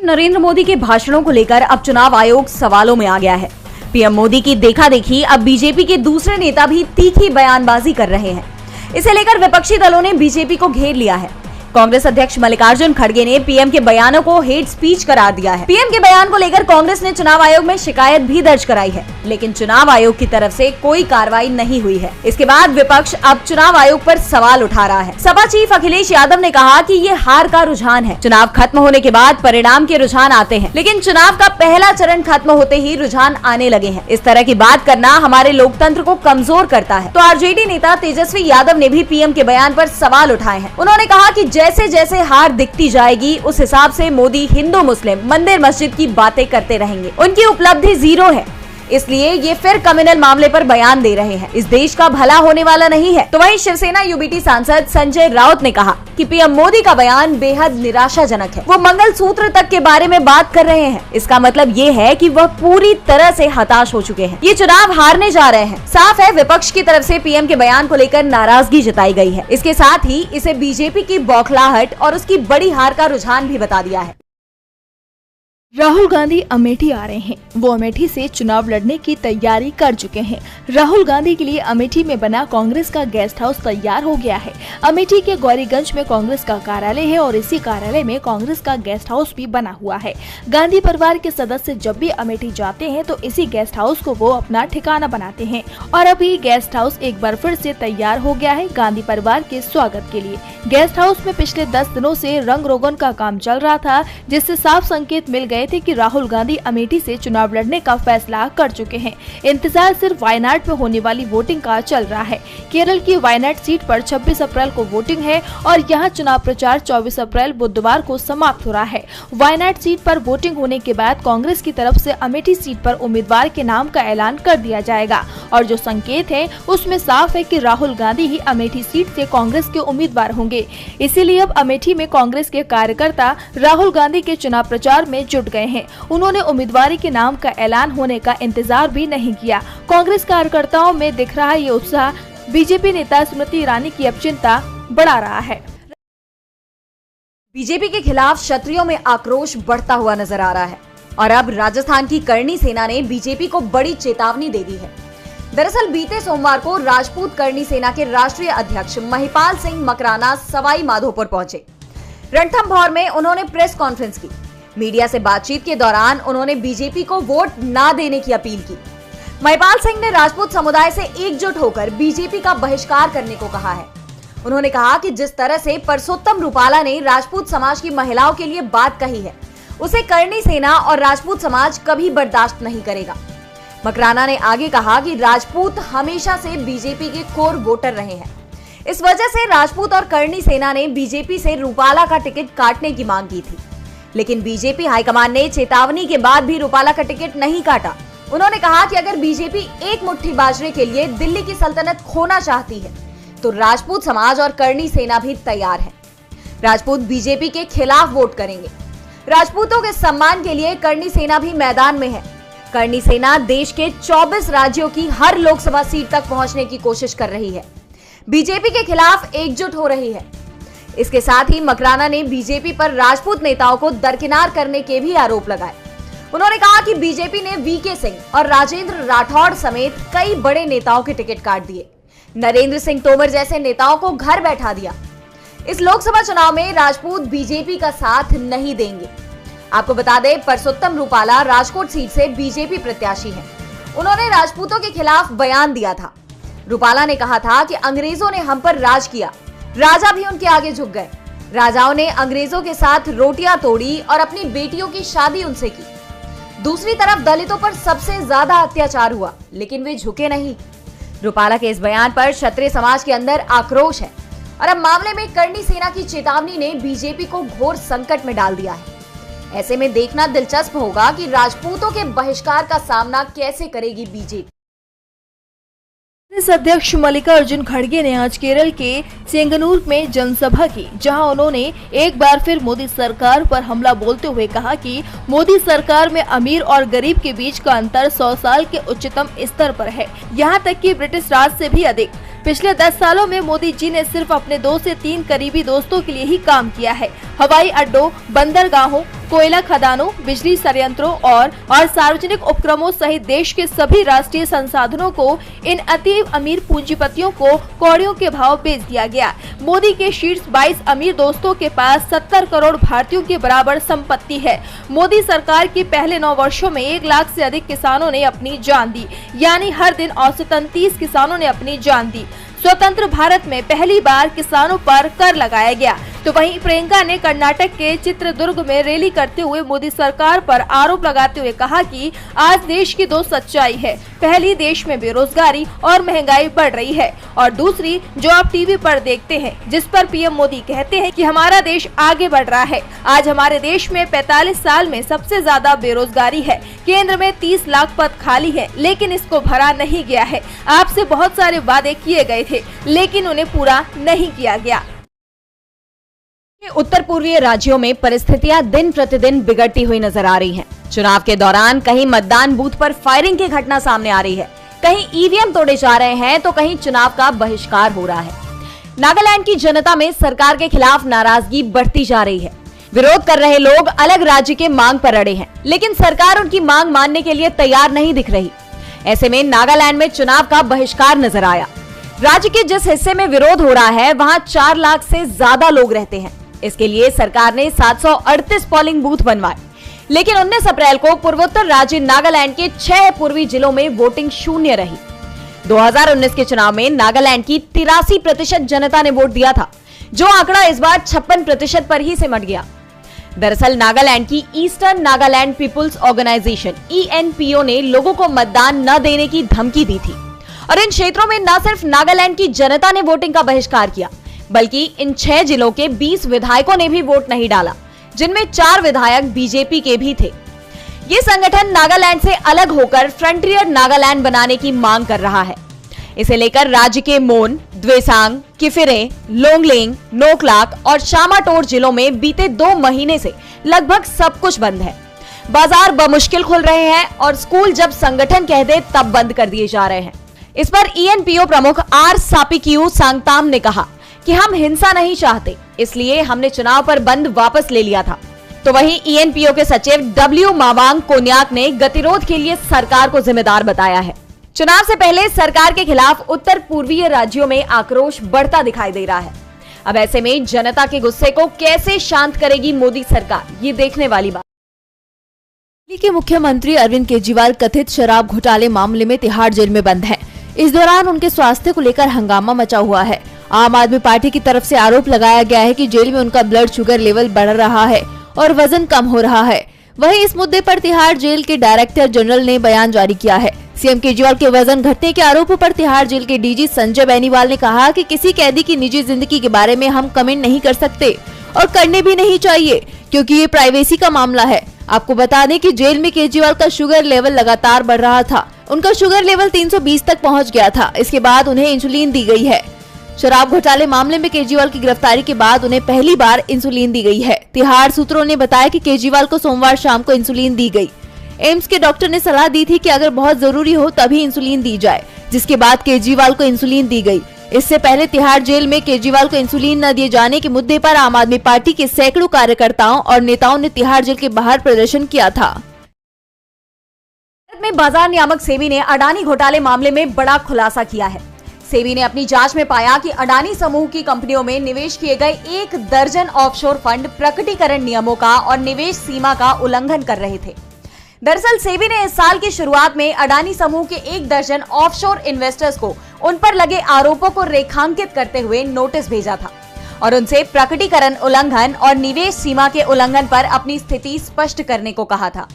नरेंद्र मोदी के भाषणों को लेकर अब चुनाव आयोग सवालों में आ गया है। पीएम मोदी की देखा देखी अब बीजेपी के दूसरे नेता भी तीखी बयानबाजी कर रहे हैं। इसे लेकर विपक्षी दलों ने बीजेपी को घेर लिया है। कांग्रेस अध्यक्ष मल्लिकार्जुन खड़गे ने पीएम के बयानों को हेट स्पीच करार दिया है। पीएम के बयान को लेकर कांग्रेस ने चुनाव आयोग में शिकायत भी दर्ज कराई है, लेकिन चुनाव आयोग की तरफ से कोई कार्रवाई नहीं हुई है। इसके बाद विपक्ष अब चुनाव आयोग पर सवाल उठा रहा है। सपा चीफ अखिलेश यादव ने कहा कि ये हार का रुझान है। चुनाव खत्म होने के बाद परिणाम के रुझान आते हैं, लेकिन चुनाव का पहला चरण खत्म होते ही रुझान आने लगे हैं। इस तरह की बात करना हमारे लोकतंत्र को कमजोर करता है। तो आरजेडी नेता तेजस्वी यादव ने भी पीएम के बयान पर सवाल उठाए हैं। उन्होंने कहा कि जैसे जैसे हार दिखती जाएगी उस हिसाब से मोदी हिंदू मुस्लिम मंदिर मस्जिद की बातें करते रहेंगे। उनकी उपलब्धि 0 है, इसलिए ये फिर कम्युनल मामले पर बयान दे रहे हैं। इस देश का भला होने वाला नहीं है। तो वहीं शिवसेना यूबीटी सांसद संजय राउत ने कहा कि पीएम मोदी का बयान बेहद निराशाजनक है। वो मंगल सूत्र तक के बारे में बात कर रहे हैं। इसका मतलब ये है कि वह पूरी तरह से हताश हो चुके हैं। ये चुनाव हारने जा रहे हैं। साफ है, विपक्ष की तरफ से पीएम के बयान को लेकर नाराजगी जताई गई है। इसके साथ ही इसे बीजेपी की बौखलाहट और उसकी बड़ी हार का रुझान भी बता दिया है। राहुल गांधी अमेठी आ रहे हैं। वो अमेठी से चुनाव लड़ने की तैयारी कर चुके हैं। राहुल गांधी के लिए अमेठी में बना कांग्रेस का गेस्ट हाउस तैयार हो गया है। अमेठी के गौरीगंज में कांग्रेस का कार्यालय है और इसी कार्यालय में कांग्रेस का गेस्ट हाउस भी बना हुआ है। गांधी परिवार के सदस्य जब भी अमेठी जाते हैं तो इसी गेस्ट हाउस को वो अपना ठिकाना बनाते हैं और अभी गेस्ट हाउस एक बार फिर से तैयार हो गया है गांधी परिवार के स्वागत के लिए। गेस्ट हाउस में पिछले 10 दिनों से रंग रोगन का काम चल रहा था, जिससे साफ संकेत मिल गए थे कि राहुल गांधी अमेठी से चुनाव लड़ने का फैसला कर चुके हैं। इंतजार सिर्फ वायनाड में होने वाली वोटिंग का चल रहा है। केरल की वायनाड सीट पर 26 अप्रैल को वोटिंग है और यहां चुनाव प्रचार 24 अप्रैल बुधवार को समाप्त हो रहा है। वायनाड सीट पर वोटिंग होने के बाद कांग्रेस की तरफ से अमेठी सीट पर उम्मीदवार के नाम का ऐलान कर दिया जाएगा और जो संकेत है उसमें साफ है कि राहुल गांधी ही अमेठी सीट से कांग्रेस के उम्मीदवार होंगे। इसीलिए अब अमेठी में कांग्रेस के कार्यकर्ता राहुल गांधी के चुनाव प्रचार में जुट गए हैं। उन्होंने उम्मीदवारी के नाम का ऐलान होने का इंतजार भी नहीं किया। कांग्रेस कार्यकर्ताओं में दिख रहा ये उत्साह बीजेपी नेता स्मृति ईरानी की अब चिंता बढ़ा रहा है। बीजेपी के खिलाफ क्षत्रियों में आक्रोश बढ़ता हुआ नजर आ रहा है और अब राजस्थान की करणी सेना ने बीजेपी को बड़ी चेतावनी दे दी है। दरअसल बीते सोमवार को राजपूत करणी सेना के राष्ट्रीय अध्यक्ष महिपाल सिंह मकराना सवाई माधोपुर पहुंचे। रणथंभौर में उन्होंने प्रेस कॉन्फ्रेंस की। मीडिया से बातचीत के दौरान उन्होंने बीजेपी को वोट ना देने की अपील की। महिपाल सिंह ने राजपूत समुदाय से एकजुट होकर बीजेपी का बहिष्कार करने को कहा है। उन्होंने कहा कि जिस तरह से परसोत्तम रूपाला ने राजपूत समाज की महिलाओं के लिए बात कही है, उसे करणी सेना और राजपूत समाज कभी बर्दाश्त नहीं करेगा। मकराना ने आगे कहा कि राजपूत हमेशा से बीजेपी के कोर वोटर रहे हैं। इस वजह से राजपूत और करणी सेना ने बीजेपी से रूपाला का टिकट काटने की मांग की थी, लेकिन बीजेपी हाईकमान ने चेतावनी के बाद भी रूपाला का टिकट नहीं काटा। उन्होंने कहा कि अगर बीजेपी एक मुट्ठी बाजरे के लिए दिल्ली की सल्तनत खोना चाहती है तो राजपूत समाज और करणी सेना भी तैयार है। राजपूत बीजेपी के खिलाफ वोट करेंगे। राजपूतों के सम्मान के लिए करणी सेना भी मैदान में है। करणी सेना देश के 24 राज्यों की हर लोकसभा सीट तक पहुंचने की कोशिश कर रही है। बीजेपी के खिलाफ एकजुट हो रही है। इसके साथ ही मकराना ने बीजेपी पर राजपूत नेताओं को दरकिनार करने के भी आरोप लगाए। उन्होंने कहा कि बीजेपी ने वीके सिंह और राजेंद्र राठौड़ समेत कई बड़े नेताओं के टिकट काट दिए। नरेंद्र सिंह तोमर जैसे नेताओं को घर बैठा दिया। इस लोकसभा चुनाव में राजपूत बीजेपी का साथ नहीं देंगे। आपको बता दें, परसोत्तम रूपाला राजकोट सीट से बीजेपी प्रत्याशी हैं। उन्होंने राजपूतों के खिलाफ बयान दिया था। रूपाला ने कहा था कि अंग्रेजों ने हम पर राज किया, राजा भी उनके आगे झुक गए। राजाओं ने अंग्रेजों के साथ रोटियां तोड़ी और अपनी बेटियों की शादी उनसे की। दूसरी तरफ दलितों पर सबसे ज्यादा अत्याचार हुआ, लेकिन वे झुके नहीं। रूपाला के इस बयान पर क्षत्रिय समाज के अंदर आक्रोश है और अब मामले में करणी सेना की चेतावनी ने बीजेपी को घोर संकट में डाल दिया है। ऐसे में देखना दिलचस्प होगा कि राजपूतों के बहिष्कार का सामना कैसे करेगी बीजेपी। कांग्रेस अध्यक्ष मल्लिकार्जुन खड़गे ने आज केरल के चेंगनूर में जनसभा की, जहां उन्होंने एक बार फिर मोदी सरकार पर हमला बोलते हुए कहा कि मोदी सरकार में अमीर और गरीब के बीच का अंतर 100 साल के उच्चतम स्तर पर है, यहां तक कि ब्रिटिश राज से भी अधिक। पिछले 10 सालों में मोदी जी ने सिर्फ अपने 2 से 3 करीबी दोस्तों के लिए ही काम किया है। हवाई अड्डों, बंदरगाहों कोयला खदानों, बिजली संयंत्रों और सार्वजनिक उपक्रमों सहित देश के सभी राष्ट्रीय संसाधनों को इन अति अमीर पूंजीपतियों को कौड़ियों के भाव बेच दिया गया। मोदी के शीर्ष 22 अमीर दोस्तों के पास 70 करोड़ भारतीयों के बराबर संपत्ति है। मोदी सरकार के पहले 9 वर्षों में 1 लाख से अधिक किसानों ने अपनी जान दी, यानी हर दिन औसतन 30 किसानों ने अपनी जान दी। स्वतंत्र भारत में पहली बार किसानों पर कर लगाया गया। तो वहीं प्रियंका ने कर्नाटक के चित्रदुर्ग में रैली करते हुए मोदी सरकार पर आरोप लगाते हुए कहा कि आज देश की 2 सच्चाई है। पहली, देश में बेरोजगारी और महंगाई बढ़ रही है, और दूसरी जो आप टीवी पर देखते हैं, जिस पर पीएम मोदी कहते हैं कि हमारा देश आगे बढ़ रहा है। आज हमारे देश में 45 साल में सबसे ज्यादा बेरोजगारी है। केंद्र में 30 लाख पद खाली है, लेकिन इसको भरा नहीं गया है। आपसे बहुत सारे वादे किए गए थे, लेकिन उन्हें पूरा नहीं किया गया। उत्तर पूर्वीय राज्यों में परिस्थितियां दिन प्रतिदिन बिगड़ती हुई नजर आ रही हैं। चुनाव के दौरान कहीं मतदान बूथ पर फायरिंग की घटना सामने आ रही है, कहीं ईवीएम तोड़े जा रहे हैं, तो कहीं चुनाव का बहिष्कार हो रहा है। नागालैंड की जनता में सरकार के खिलाफ नाराजगी बढ़ती जा रही है। विरोध कर रहे लोग अलग राज्य के मांग पर अड़े हैं, लेकिन सरकार उनकी मांग मानने के लिए तैयार नहीं दिख रही। ऐसे में नागालैंड में चुनाव का बहिष्कार नजर आया। राज्य के जिस हिस्से में विरोध हो रहा है, वहां 4 लाख से ज्यादा लोग रहते हैं। इसके लिए सरकार ने 738 पोलिंग बूथ बनवाए, लेकिन 19 अप्रैल को पूर्वोत्तर राज्य नागालैंड के 6 पूर्वी जिलों में वोटिंग शून्य रही। 2019 के चुनाव में नागालैंड की 83% जनता ने वोट दिया था, जो आंकड़ा इस बार 56% पर ही सिमट गया। दरअसल नागालैंड की ईस्टर्न नागालैंड पीपुल्स ऑर्गेनाइजेशन ENPO ने लोगों को मतदान न देने की धमकी दी थी, और इन क्षेत्रों में न सिर्फ नागालैंड की जनता ने वोटिंग का बहिष्कार किया, बल्कि इन 6 जिलों के 20 विधायकों ने भी वोट नहीं डाला, जिनमें 4 विधायक बीजेपी के भी थे। ये संगठन नागालैंड से अलग होकर फ्रंटियर नागालैंड बनाने की मांग कर रहा है। इसे लेकर राज्य के मोन, द्वेसांग, किफिरे, लोंगलेंग, नोकलाक और शामाटोर जिलों में बीते 2 महीने से लगभग सब कुछ बंद है। बाजार बमुश्किल खुल रहे हैं और स्कूल जब संगठन कह दे तब बंद कर दिए जा रहे हैं। इस पर ENPO प्रमुख R सापिक्यू सांगताम ने कहा कि हम हिंसा नहीं चाहते, इसलिए हमने चुनाव पर बंद वापस ले लिया था। तो वहीं ENPO के सचिव W मावांग कोन्याक ने गतिरोध के लिए सरकार को जिम्मेदार बताया है। चुनाव से पहले सरकार के खिलाफ उत्तर पूर्वीय राज्यों में आक्रोश बढ़ता दिखाई दे रहा है। अब ऐसे में जनता के गुस्से को कैसे शांत करेगी मोदी सरकार, ये देखने वाली बात। दिल्ली के मुख्यमंत्री अरविंद केजरीवाल कथित शराब घोटाले मामले में तिहाड़ जेल में बंद हैं। इस दौरान उनके स्वास्थ्य को लेकर हंगामा मचा हुआ है। आम आदमी पार्टी की तरफ से आरोप लगाया गया है कि जेल में उनका ब्लड शुगर लेवल बढ़ रहा है और वजन कम हो रहा है। वहीं इस मुद्दे पर तिहाड़ जेल के डायरेक्टर जनरल ने बयान जारी किया है। सीएम केजरीवाल के वजन घटने के आरोपों पर तिहाड़ जेल के DG संजय बेनीवाल ने कहा कि किसी कैदी की निजी जिंदगी के बारे में हम कमेंट नहीं कर सकते और करने भी नहीं चाहिए, क्योंकि ये प्राइवेसी का मामला है। आपको बता दें कि जेल में केजरीवाल का शुगर लेवल लगातार बढ़ रहा था। उनका शुगर लेवल 320 तक पहुंच गया था। इसके बाद उन्हें इंसुलिन दी गई है। शराब घोटाले मामले में केजरीवाल की गिरफ्तारी के बाद उन्हें पहली बार इंसुलिन दी गई है। तिहाड़ सूत्रों ने बताया कि केजरीवाल को सोमवार शाम को इंसुलिन दी गई। एम्स के डॉक्टर ने सलाह दी थी कि अगर बहुत जरूरी हो तभी इंसुलिन दी जाए, जिसके बाद केजरीवाल को इंसुलिन दी गई। इससे पहले तिहाड़ जेल में केजरीवाल को इंसुलिन न दिए जाने के मुद्दे पर आम आदमी पार्टी के सैकड़ों कार्यकर्ताओं और नेताओं ने तिहाड़ जेल के बाहर प्रदर्शन किया था। भारत में बाजार नियामक सेबी ने अडानी घोटाले मामले में बड़ा खुलासा किया है। सेबी ने अपनी जांच में पाया कि अडानी समूह की कंपनियों में निवेश किए गए 1 दर्जन ऑफशोर फंड प्रकटीकरण नियमों का और निवेश सीमा का उल्लंघन कर रहे थे। दरअसल सेबी ने इस साल की शुरुआत में अडानी समूह के 1 दर्जन ऑफशोर इन्वेस्टर्स को उन पर लगे आरोपों को रेखांकित करते हुए नोटिस भेजा था और उनसे प्रकटीकरण उल्लंघन और निवेश सीमा के उल्लंघन पर अपनी स्थिति स्पष्ट करने को कहा था।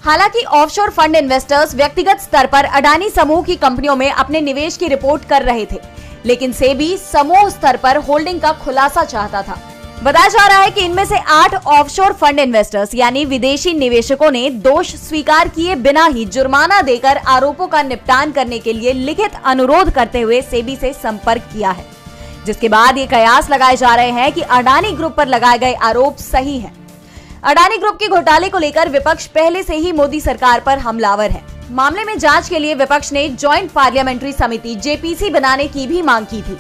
हालांकि ऑफशोर फंड इन्वेस्टर्स व्यक्तिगत स्तर पर अडानी समूह की कंपनियों में अपने निवेश की रिपोर्ट कर रहे थे, लेकिन सेबी समूह स्तर पर होल्डिंग का खुलासा चाहता था। बताया जा रहा है कि इनमें से 8 ऑफशोर फंड इन्वेस्टर्स यानी विदेशी निवेशकों ने दोष स्वीकार किए बिना ही जुर्माना देकर आरोपों का निपटान करने के लिए लिखित अनुरोध करते हुए सेबी से संपर्क किया है, जिसके बाद ये कयास लगाए जा रहे हैं कि अडानी ग्रुप पर लगाए गए आरोप सही हैं। अडानी ग्रुप के घोटाले को लेकर विपक्ष पहले से ही मोदी सरकार पर हमलावर है। मामले में जांच के लिए विपक्ष ने ज्वाइंट पार्लियामेंट्री समिति JPC बनाने की भी मांग की थी,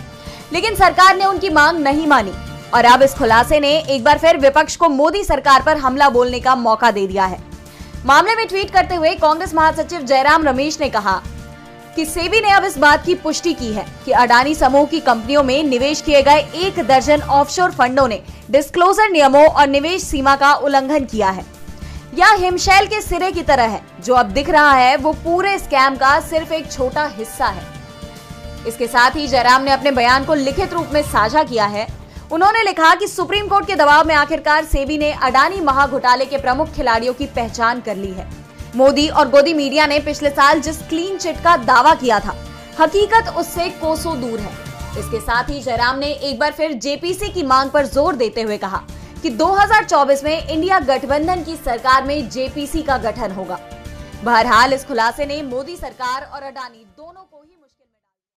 लेकिन सरकार ने उनकी मांग नहीं मानी। और अब इस खुलासे ने एक बार फिर विपक्ष को मोदी सरकार पर हमला बोलने का मौका दे दिया है। मामले में ट्वीट करते हुए कांग्रेस महासचिव जयराम रमेश ने कहा कि सेबी ने अब इस बात की पुष्टि की है कि अडानी समूह की कंपनियों में निवेश किए गए 1 दर्जन ऑफशोर फंडों ने डिस्क्लोजर नियमों और निवेश सीमा का उल्लंघन किया है। यह हिमशैल के सिरे की तरह है। जो अब दिख रहा है वो पूरे स्कैम का सिर्फ एक छोटा हिस्सा है। इसके साथ ही जयराम ने अपने बयान को लिखित रूप में साझा किया है। उन्होंने लिखा कि सुप्रीम कोर्ट के दबाव में आखिरकार सेबी ने अडानी महाघोटाले के प्रमुख खिलाड़ियों की पहचान कर ली है। मोदी और गोदी मीडिया ने पिछले साल जिस क्लीन चिट का दावा किया था, हकीकत उससे कोसों दूर है। इसके साथ ही जयराम ने एक बार फिर जेपीसी की मांग पर जोर देते हुए कहा कि 2024 में इंडिया गठबंधन की सरकार में जेपीसी का गठन होगा। बहरहाल इस खुलासे ने मोदी सरकार और अडानी दोनों को